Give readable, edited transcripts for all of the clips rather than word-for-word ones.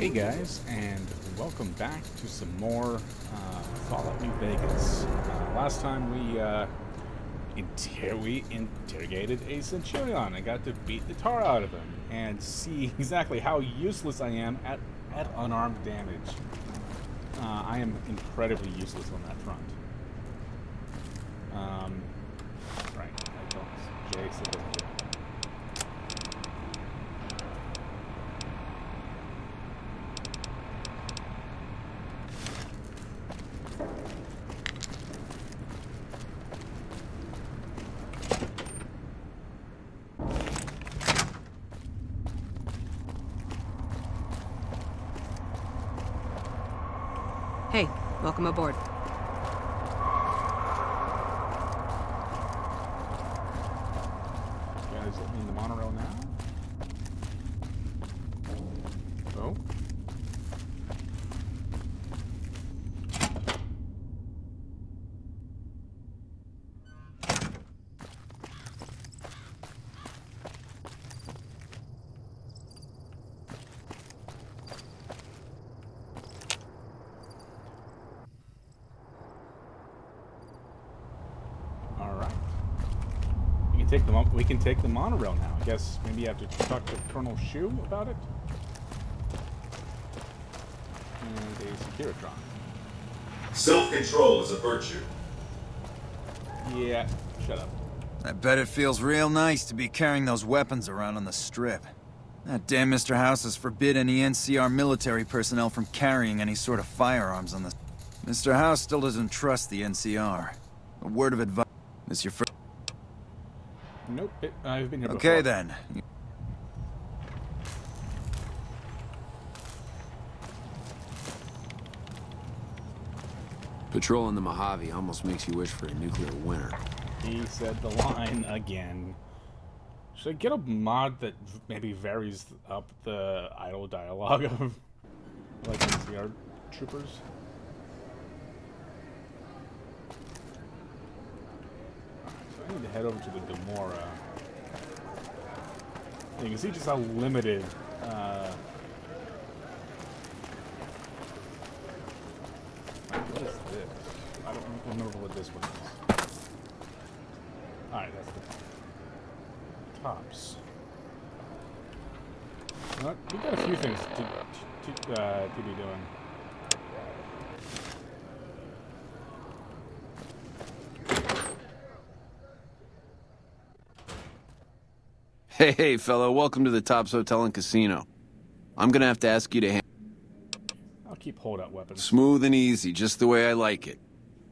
Hey guys, and welcome back to some more Fallout New Vegas. Last time we interrogated a Centurion. I got to beat the tar out of him and see exactly how useless I am at unarmed damage. I am incredibly useless on that front. Right, I don't. Jay said doesn't do it. Hey, welcome aboard. Guys, let me in the monorail now. Oh. We can take the monorail now. I guess maybe you have to talk to Colonel Shu about it. And a Securitron. Self-control is a virtue. Yeah, shut up. I bet it feels real nice to be carrying those weapons around on the strip. That damn Mr. House has forbid any NCR military personnel from carrying any sort of firearms on the... Mr. House still doesn't trust the NCR. A word of advice. This your first... Nope, I've been here before. Okay then. Patrolling the Mojave almost makes you wish for a nuclear winter. He said the line again. Should I get a mod that maybe varies up the idle dialogue of like NCR troopers? I need to head over to the Demora. You can see just how limited what is this? I don't remember what this one is. Alright, that's the tops. You know what? We've got a few things to be doing. Hey, fellow, welcome to the Tops Hotel and Casino. I'm gonna have to ask you to I'll keep holdout weapons. smooth and easy, just the way I like it.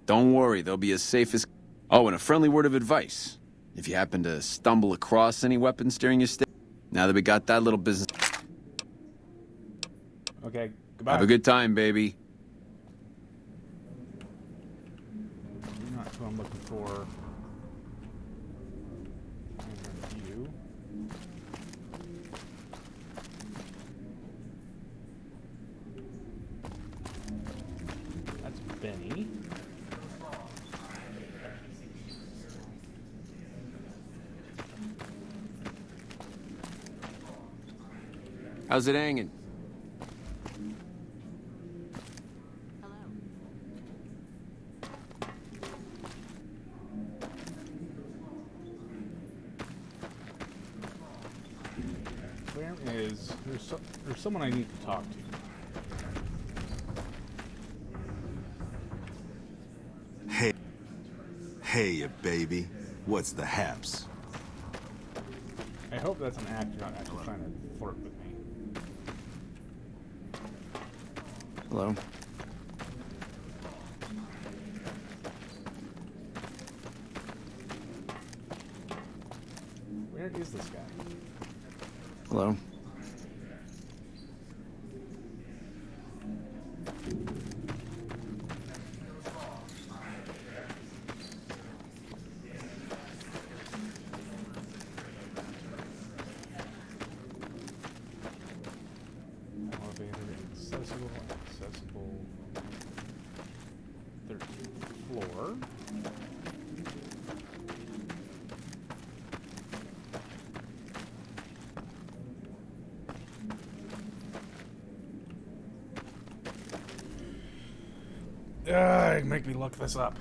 Don't worry, they'll be as safe as... Oh, and a friendly word of advice. If you happen to stumble across any weapons during your stay, now that we got that little business... Okay, goodbye. Have a good time, baby. You're not who I'm looking for. You. That's Benny. How's it hanging? Where is... There's someone I need to talk to. Hey, you baby. What's the haps? I hope that's an act. You're not actually trying to flirt with me. Hello? Where is this guy? Hello? Elevator accessible. 13th floor. Make me look this up.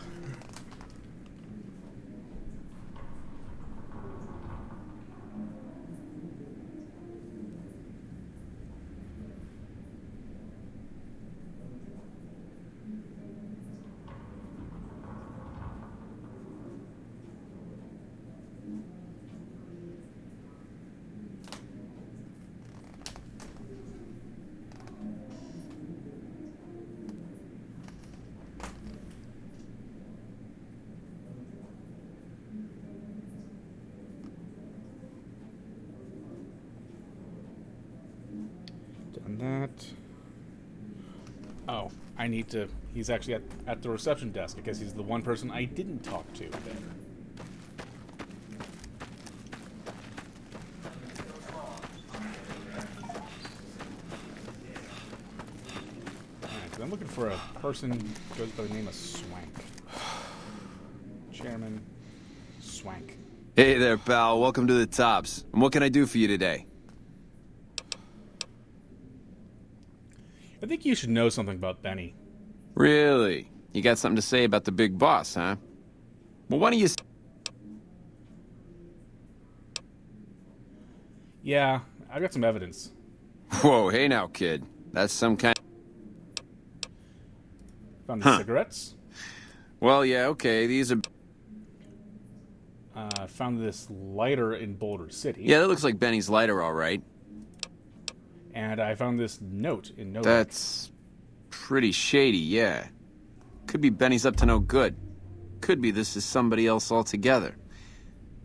Done that. Oh, I need to... He's actually at the reception desk. I guess he's the one person I didn't talk to there. Alright, so I'm looking for a person who goes by the name of Swank. Chairman Swank. Hey there, pal. Welcome to the Tops. And what can I do for you today? I think you should know something about Benny. Really? You got something to say about the big boss, huh? Well, why don't you... Yeah, I got some evidence. Whoa, hey now, kid. That's some kind... Found the cigarettes. Well, yeah, okay. These are... Found this lighter in Boulder City. Yeah, that looks like Benny's lighter, all right. And I found this note in Novak. That's pretty shady, yeah. Could be Benny's up to no good. Could be this is somebody else altogether.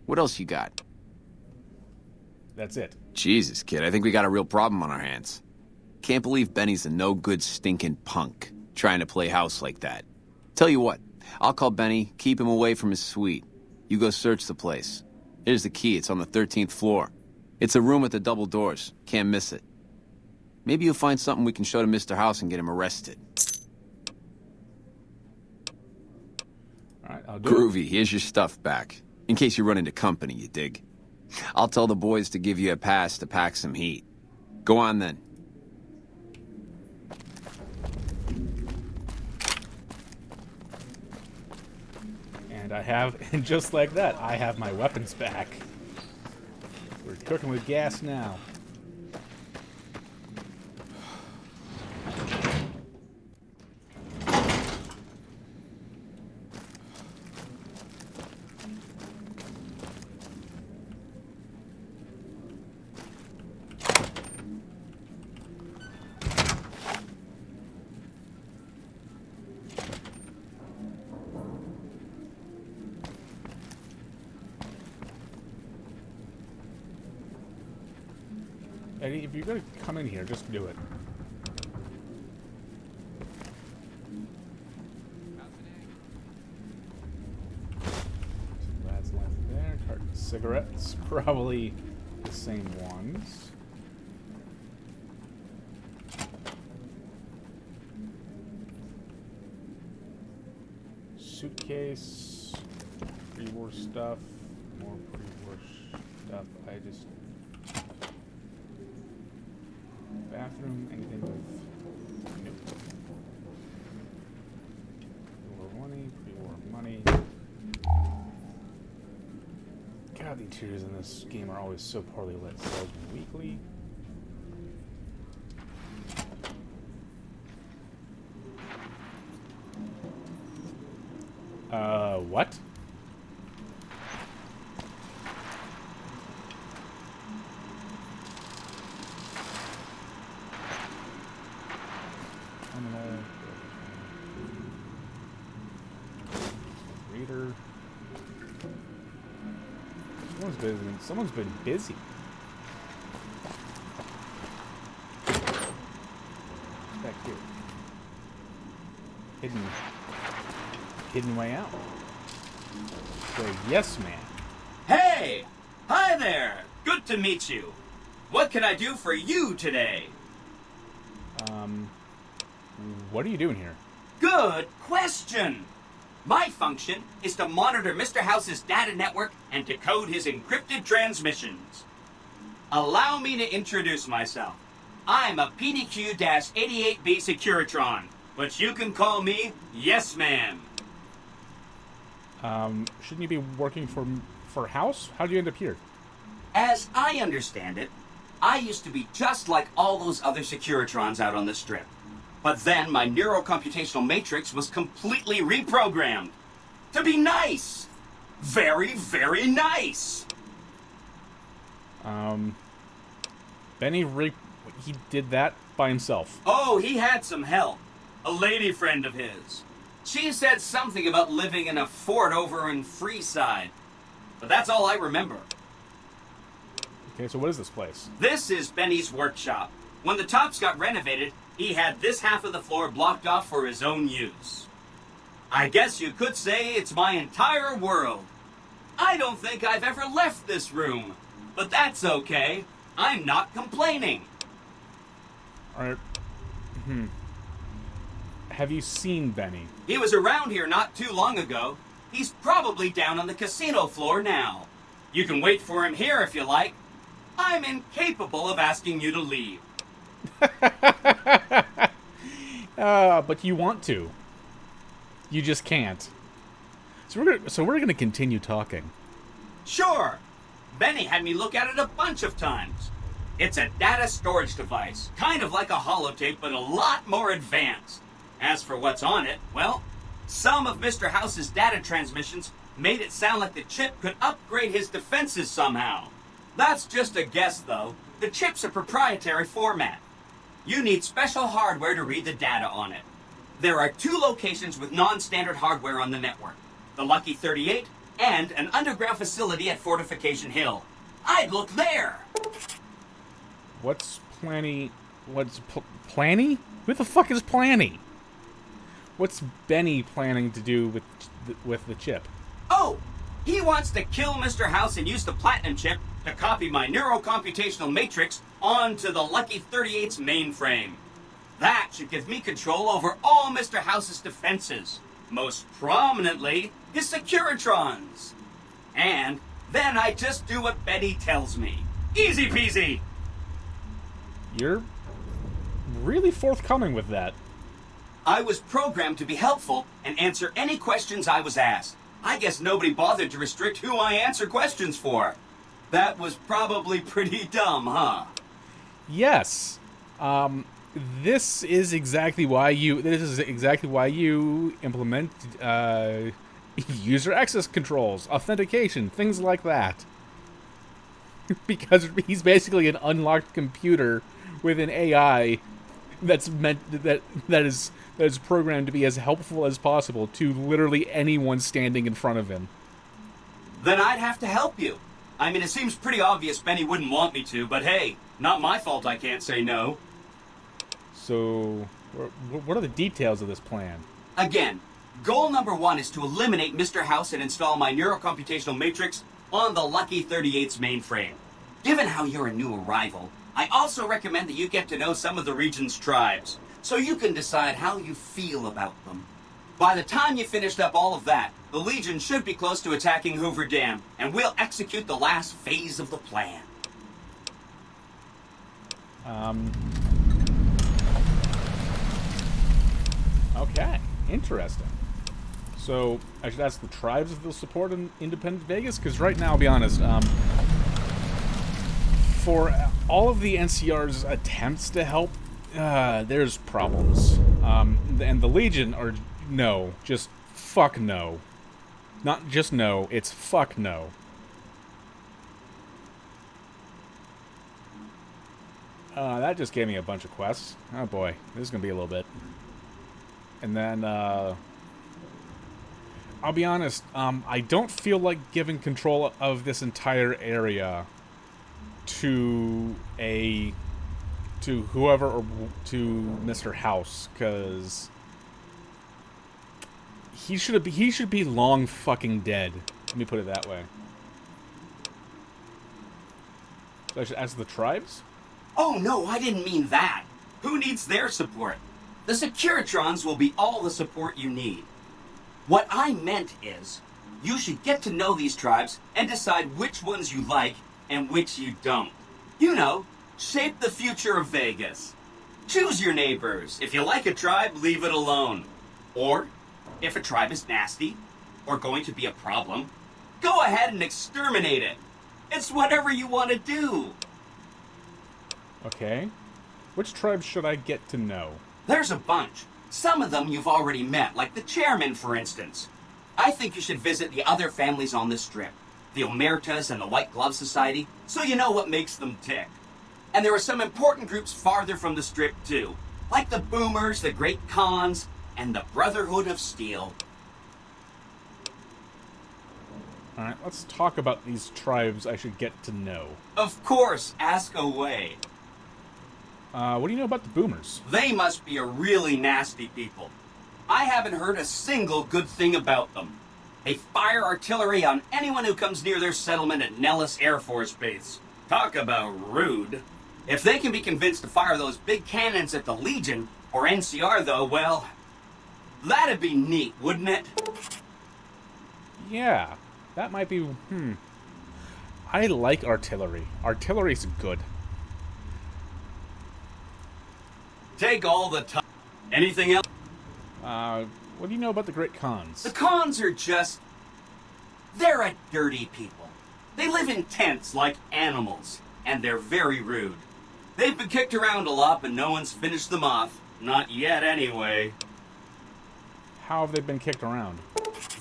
What else you got? That's it. Jesus, kid, I think we got a real problem on our hands. Can't believe Benny's a no-good stinking punk, trying to play house like that. Tell you what, I'll call Benny, keep him away from his suite. You go search the place. Here's the key, it's on the 13th floor. It's a room with the double doors. Can't miss it. Maybe you'll find something we can show to Mr. House and get him arrested. All right, I'll do Groovy, here's your stuff back. In case you run into company, you dig. I'll tell the boys to give you a pass to pack some heat. Go on then. And I have, and just like that, I have my weapons back. We're cooking with gas now. Eddie, if you're gonna come in here, just do it. Some lads left there. Carton of cigarettes. Probably the same ones. Suitcase. Pre-war stuff. More pre-war stuff. I just... Bathroom, anything with... Nope. Pre-war money, pre-war money. God, the interiors in this game are always so poorly lit. Salesman Weekly. What? Reader. Someone's been busy. What's back here? Hidden way out. The yes man. Hey! Hi there! Good to meet you. What can I do for you today? What are you doing here? Good question! My function is to monitor Mr. House's data network and decode his encrypted transmissions. Allow me to introduce myself. I'm a PDQ-88B Securitron, but you can call me Yes Man. Shouldn't you be working for House? How did you end up here? As I understand it, I used to be just like all those other Securitrons out on the strip. But then my neurocomputational matrix was completely reprogrammed. To be nice! Very, very nice! Benny he did that by himself. Oh, he had some help. A lady friend of his. She said something about living in a fort over in Freeside. But that's all I remember. Okay, so what is this place? This is Benny's workshop. When the tops got renovated, he had this half of the floor blocked off for his own use. I guess you could say it's my entire world. I don't think I've ever left this room. But that's okay. I'm not complaining. Alright. Have you seen Benny? He was around here not too long ago. He's probably down on the casino floor now. You can wait for him here if you like. I'm incapable of asking you to leave. But you want to. You just can't. So we're gonna continue talking. Sure. Benny had me look at it a bunch of times. It's a data storage device, kind of like a holotape, but a lot more advanced. As for what's on it, well, some of Mr. House's data transmissions made it sound like the chip could upgrade his defenses somehow. That's just a guess, though. The chip's a proprietary format. You need special hardware to read the data on it. There are 2 locations with non-standard hardware on the network. The Lucky 38 and an underground facility at Fortification Hill. I'd look there! What's Planny? Planny? Who the fuck is Planny? What's Benny planning to do with the chip? Oh! He wants to kill Mr. House and use the Platinum chip to copy my neurocomputational matrix onto the Lucky 38's mainframe. That should give me control over all Mr. House's defenses. Most prominently, his Securitrons. And then I just do what Betty tells me. Easy peasy! You're really forthcoming with that. I was programmed to be helpful and answer any questions I was asked. I guess nobody bothered to restrict who I answer questions for. That was probably pretty dumb, huh? Yes. This is exactly why you implement user access controls, authentication, things like that. Because he's basically an unlocked computer with an AI that is programmed to be as helpful as possible to literally anyone standing in front of him. Then I'd have to help you. I mean, it seems pretty obvious Benny wouldn't want me to, but hey, not my fault I can't say no. So, what are the details of this plan? Again, goal number 1 is to eliminate Mr. House and install my neurocomputational matrix on the Lucky 38's mainframe. Given how you're a new arrival, I also recommend that you get to know some of the region's tribes, so you can decide how you feel about them. By the time you finished up all of that, the Legion should be close to attacking Hoover Dam, and we'll execute the last phase of the plan. Okay, interesting. So, I should ask the tribes if they'll support an independent Vegas? Because right now, I'll be honest, for all of the NCR's attempts to help, there's problems. And the Legion are no, just fuck no. Not just no, it's fuck no. That just gave me a bunch of quests. Oh boy, this is gonna be a little bit. And then, I'll be honest, I don't feel like giving control of this entire area to whoever, or to Mr. House, because he should be long fucking dead. Let me put it that way. So I should ask the tribes? Oh no, I didn't mean that. Who needs their support? The Securitrons will be all the support you need. What I meant is, you should get to know these tribes and decide which ones you like and which you don't. You know, shape the future of Vegas. Choose your neighbors. If you like a tribe, leave it alone. Or, if a tribe is nasty, or going to be a problem, go ahead and exterminate it. It's whatever you want to do. Okay. Which tribes should I get to know? There's a bunch. Some of them you've already met, like the chairman, for instance. I think you should visit the other families on this strip, the Omertas and the White Glove Society, so you know what makes them tick. And there are some important groups farther from the strip, too, like the Boomers, the Great Khans, and the Brotherhood of Steel. Alright, let's talk about these tribes I should get to know. Of course, ask away. What do you know about the Boomers? They must be a really nasty people. I haven't heard a single good thing about them. They fire artillery on anyone who comes near their settlement at Nellis Air Force Base. Talk about rude. If they can be convinced to fire those big cannons at the Legion, or NCR though, well, that'd be neat, wouldn't it? Yeah, that might be... I like artillery. Artillery's good. Take all the time. Anything else? What do you know about the Great Khans? The Khans are just... they're a dirty people. They live in tents like animals, and they're very rude. They've been kicked around a lot, but no one's finished them off. Not yet, anyway. How have they been kicked around?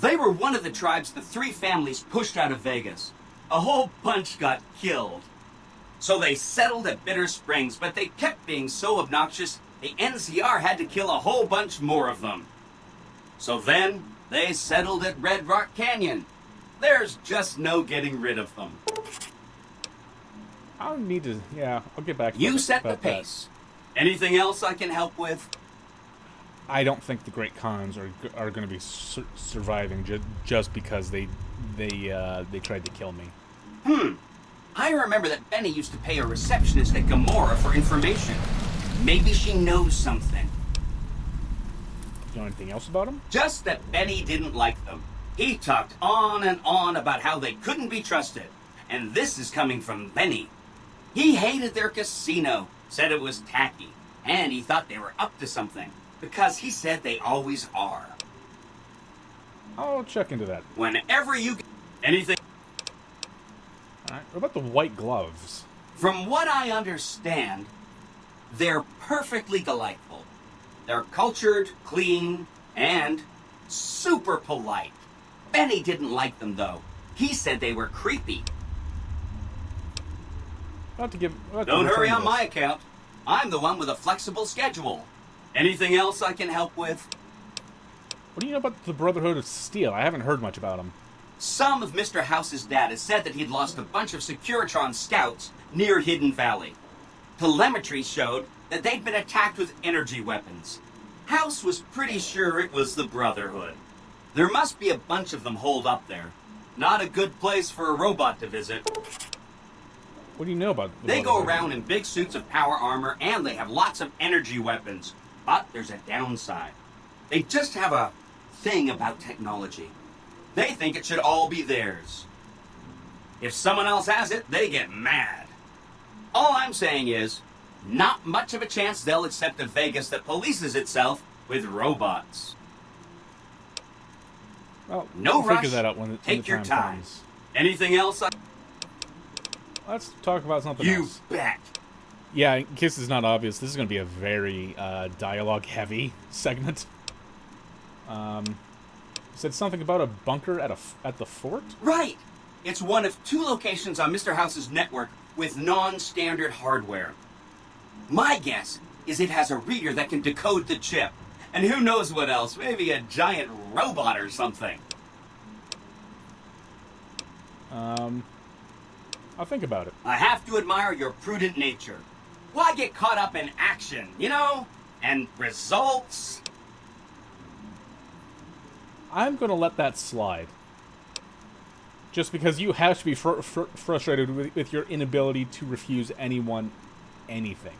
They were one of the tribes the three families pushed out of Vegas. A whole bunch got killed. So they settled at Bitter Springs, but they kept being so obnoxious, the NCR had to kill a whole bunch more of them. So then, they settled at Red Rock Canyon. There's just no getting rid of them. I'll need to... yeah, I'll get back to You that- set the about that. pace. Anything else I can help with? I don't think the Great Khans are going to be surviving just because they tried to kill me. I remember that Benny used to pay a receptionist at Gamora for information. Maybe she knows something. You know anything else about them? Just that Benny didn't like them. He talked on and on about how they couldn't be trusted. And this is coming from Benny. He hated their casino, said it was tacky, and he thought they were up to something, because he said they always are. I'll check into that. Whenever you get anything... Alright, what about the White Gloves? From what I understand, they're perfectly delightful. They're cultured, clean, and super polite. Benny didn't like them, though. He said they were creepy. Don't hurry on my account. I'm the one with a flexible schedule. Anything else I can help with? What do you know about the Brotherhood of Steel? I haven't heard much about them. Some of Mr. House's data said that he'd lost a bunch of Securitron scouts near Hidden Valley. Telemetry showed that they'd been attacked with energy weapons. House was pretty sure it was the Brotherhood. There must be a bunch of them holed up there. Not a good place for a robot to visit. What do you know about the They go Brotherhood? around in big suits of power armor, and they have lots of energy weapons. But there's a downside. They just have a thing about technology. They think it should all be theirs. If someone else has it, they get mad. All I'm saying is, not much of a chance they'll accept a Vegas that polices itself with robots. Well, No we'll rush. figure that out when Take the your time time. comes. Anything else? Let's talk about something You else. bet. Yeah, in case it's not obvious, this is going to be a very dialogue-heavy segment. You said something about a bunker at the fort? Right. It's one of two locations on Mr. House's network with non-standard hardware. My guess is it has a reader that can decode the chip. And who knows what else? Maybe a giant robot or something. I'll think about it. I have to admire your prudent nature. Why get caught up in action, you know? And results? I'm going to let that slide. Just because you have to be frustrated with your inability to refuse anyone anything.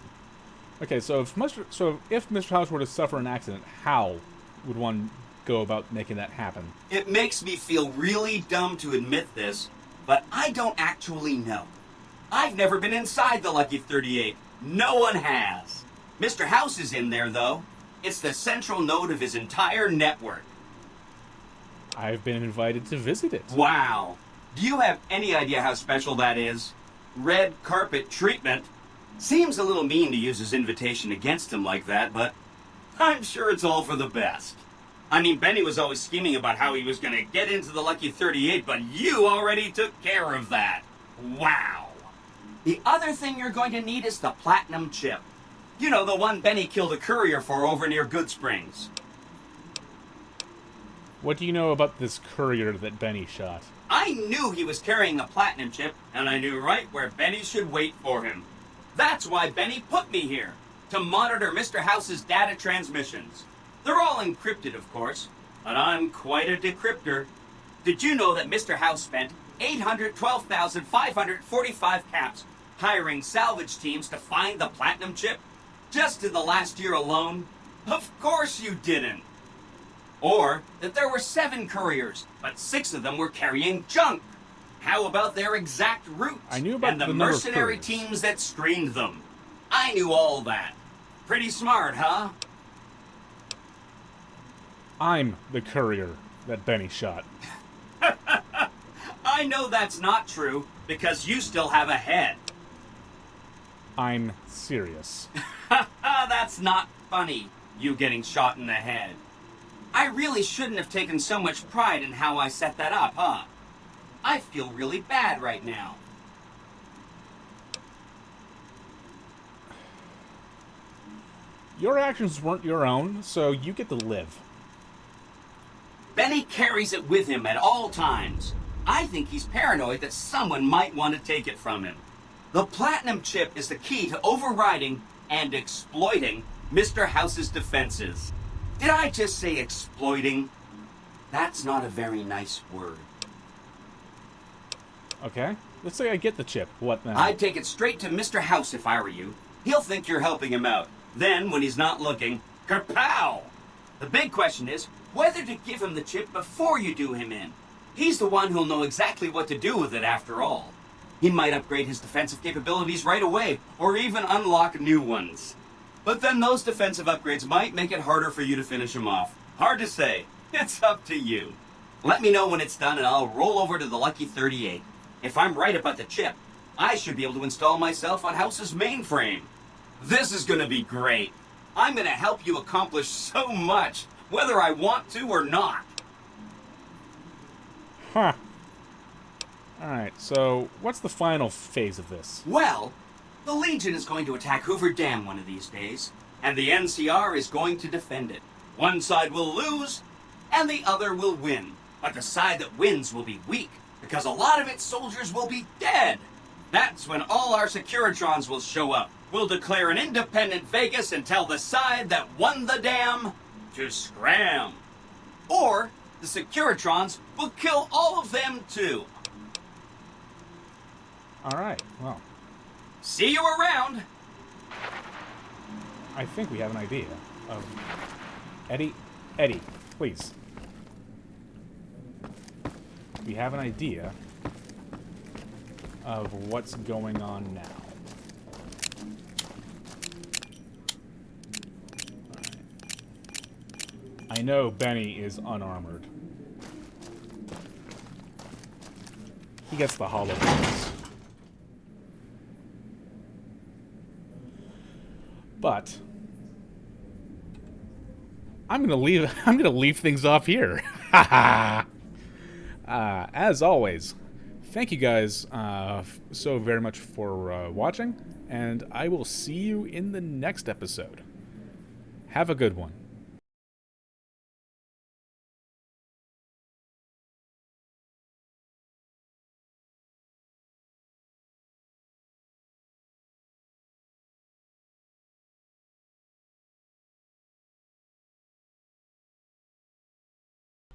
Okay, so if Mr. House were to suffer an accident, how would one go about making that happen? It makes me feel really dumb to admit this, but I don't actually know. I've never been inside the Lucky 38. No one has. Mr. House is in there, though. It's the central node of his entire network. I've been invited to visit it. Wow. Do you have any idea how special that is? Red carpet treatment. Seems a little mean to use his invitation against him like that, but I'm sure it's all for the best. I mean, Benny was always scheming about how he was going to get into the Lucky 38, but you already took care of that. Wow. The other thing you're going to need is the platinum chip. You know, the one Benny killed a courier for over near Good Springs. What do you know about this courier that Benny shot? I knew he was carrying the platinum chip, and I knew right where Benny should wait for him. That's why Benny put me here, to monitor Mr. House's data transmissions. They're all encrypted, of course, but I'm quite a decryptor. Did you know that Mr. House spent 812,545 caps hiring salvage teams to find the platinum chip? Just in the last year alone? Of course you didn't. Or that there were 7 couriers, but 6 of them were carrying junk. How about their exact routes? I knew about and the the number of mercenary couriers. teams that screened them. I knew all that. Pretty smart, huh? I'm the courier that Benny shot. I know that's not true, because you still have a head. I'm serious. That's not funny, you getting shot in the head. I really shouldn't have taken so much pride in how I set that up, huh? I feel really bad right now. Your actions weren't your own, so you get to live. Benny carries it with him at all times. I think he's paranoid that someone might want to take it from him. The platinum chip is the key to overriding and exploiting Mr. House's defenses. Did I just say exploiting? That's not a very nice word. Okay? Let's say I get the chip. What then? I'd take it straight to Mr. House if I were you. He'll think you're helping him out. Then, when he's not looking, kerpow! The big question is whether to give him the chip before you do him in. He's the one who'll know exactly what to do with it after all. He might upgrade his defensive capabilities right away, or even unlock new ones. But then those defensive upgrades might make it harder for you to finish him off. Hard to say. It's up to you. Let me know when it's done and I'll roll over to the Lucky 38. If I'm right about the chip, I should be able to install myself on House's mainframe. This is going to be great. I'm going to help you accomplish so much, whether I want to or not. Huh. Alright, so what's the final phase of this? Well, the Legion is going to attack Hoover Dam one of these days, and the NCR is going to defend it. One side will lose, and the other will win. But the side that wins will be weak, because a lot of its soldiers will be dead. That's when all our Securitrons will show up. We'll declare an independent Vegas and tell the side that won the dam to scram. Or the Securitrons will kill all of them too. Alright, well, See you around. I think we have an idea of... Eddie, please. We have an idea of what's going on now. Alright. I know Benny is unarmored. He gets the hollow points. But I'm gonna leave things off here. As always, thank you guys so very much for watching, and I will see you in the next episode. Have a good one.